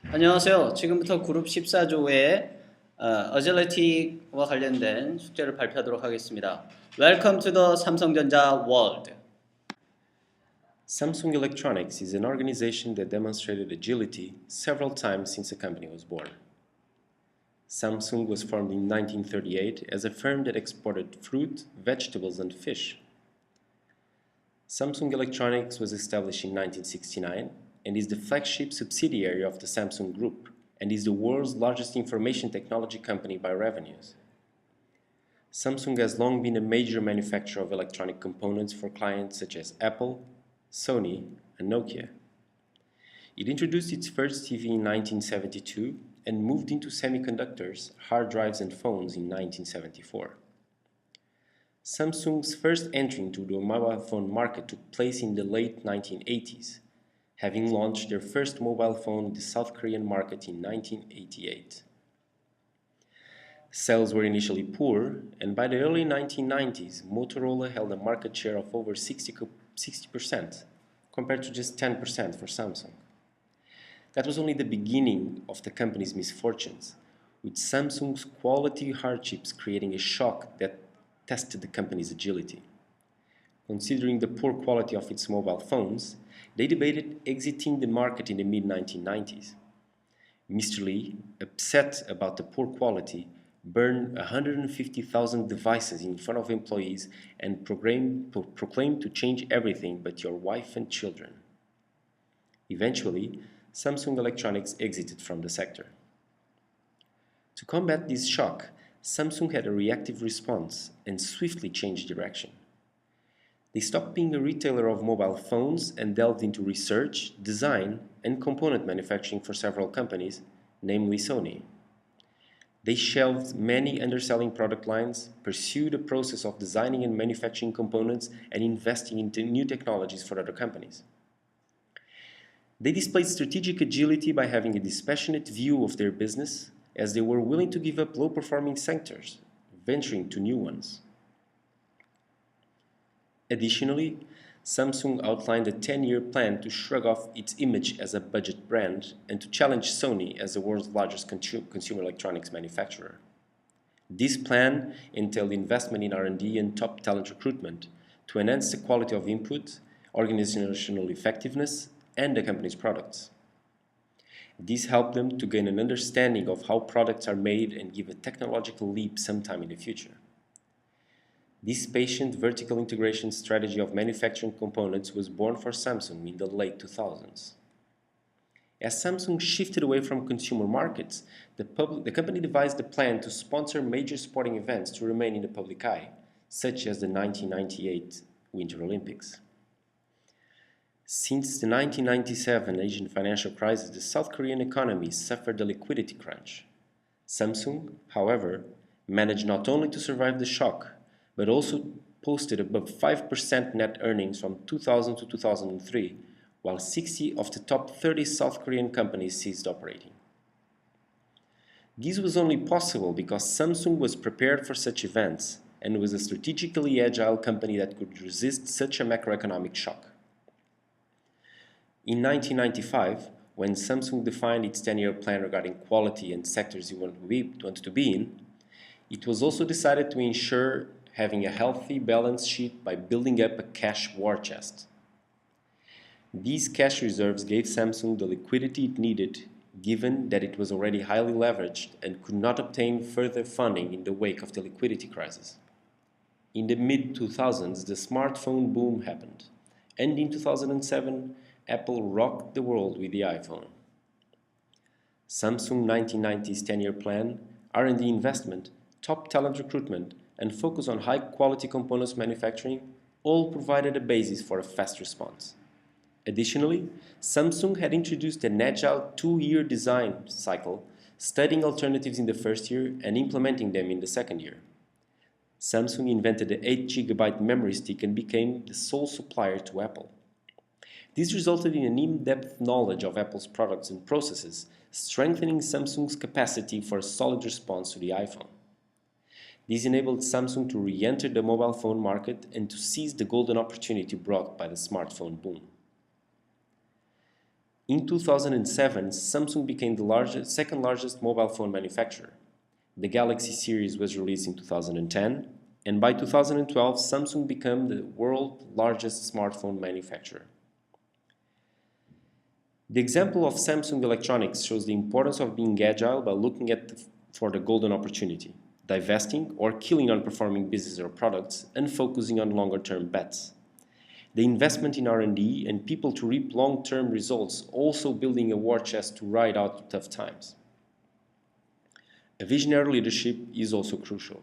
안녕하세요. 지금부터 그룹 14조의 어질리티와 관련된 숙제를 발표하도록 하겠습니다. Welcome to the 삼성전자 world. Samsung Electronics is an organization that demonstrated agility several times since the company was born. Samsung was formed in 1938 as a firm that exported fruit, vegetables, and fish. Samsung Electronics was established in 1969 and is the flagship subsidiary of the Samsung Group and is the world's largest information technology company by revenues. Samsung has long been a major manufacturer of electronic components for clients such as Apple, Sony, and Nokia. It introduced its first TV in 1972 and moved into semiconductors, hard drives, and phones in 1974. Samsung's first entry into the mobile phone market took place in the late 1980s, having launched their first mobile phone in the South Korean market in 1988. Sales were initially poor, and by the early 1990s, Motorola held a market share of over 60%, compared to just 10% for Samsung. That was only the beginning of the company's misfortunes, with Samsung's quality hardships creating a shock that tested the company's agility. Considering the poor quality of its mobile phones, they debated exiting the market in the mid-1990s. Mr. Lee, upset about the poor quality, burned 150,000 devices in front of employees and proclaimed to change everything but your wife and children. Eventually, Samsung Electronics exited from the sector. To combat this shock, Samsung had a reactive response and swiftly changed direction. They stopped being a retailer of mobile phones and delved into research, design, and component manufacturing for several companies, namely Sony. They shelved many underselling product lines, pursued a process of designing and manufacturing components, and investing into new technologies for other companies. They displayed strategic agility by having a dispassionate view of their business, as they were willing to give up low-performing sectors, venturing to new ones. Additionally, Samsung outlined a 10-year plan to shrug off its image as a budget brand and to challenge Sony as the world's largest consumer electronics manufacturer. This plan entailed investment in R&D and top talent recruitment to enhance the quality of input, organizational effectiveness, and the company's products. This helped them to gain an understanding of how products are made and give a technological leap sometime in the future. This patient vertical integration strategy of manufacturing components was born for Samsung in the late 2000s. As Samsung shifted away from consumer markets, the company devised a plan to sponsor major sporting events to remain in the public eye, such as the 1998 Winter Olympics. Since the 1997 Asian financial crisis, the South Korean economy suffered a liquidity crunch. Samsung, however, managed not only to survive the shock, but also posted above 5% net earnings from 2000 to 2003, while 60 of the top 30 South Korean companies ceased operating. This was only possible because Samsung was prepared for such events and was a strategically agile company that could resist such a macroeconomic shock. In 1995, when Samsung defined its 10-year plan regarding quality and sectors it wanted to be in, it was also decided to ensure having a healthy balance sheet by building up a cash war chest. These cash reserves gave Samsung the liquidity it needed, given that it was already highly leveraged and could not obtain further funding in the wake of the liquidity crisis. In the mid-2000s, the smartphone boom happened, and in 2007, Apple rocked the world with the iPhone. Samsung 1990's 10-year plan, R&D investment, top talent recruitment, and focus on high-quality components manufacturing all provided a basis for a fast response. Additionally, Samsung had introduced an agile 2-year design cycle, studying alternatives in the first year and implementing them in the second year. Samsung invented the 8GB memory stick and became the sole supplier to Apple. This resulted in an in-depth knowledge of Apple's products and processes, strengthening Samsung's capacity for a solid response to the iPhone. This enabled Samsung to re-enter the mobile phone market and to seize the golden opportunity brought by the smartphone boom. In 2007, Samsung became the second largest mobile phone manufacturer. The Galaxy series was released in 2010, and by 2012, Samsung became the world's largest smartphone manufacturer. The example of Samsung Electronics shows the importance of being agile by looking for the golden opportunity, divesting or killing underperforming businesses or products, and focusing on longer-term bets. The investment in R&D and people to reap long-term results, also building a war chest to ride out tough times. A visionary leadership is also crucial.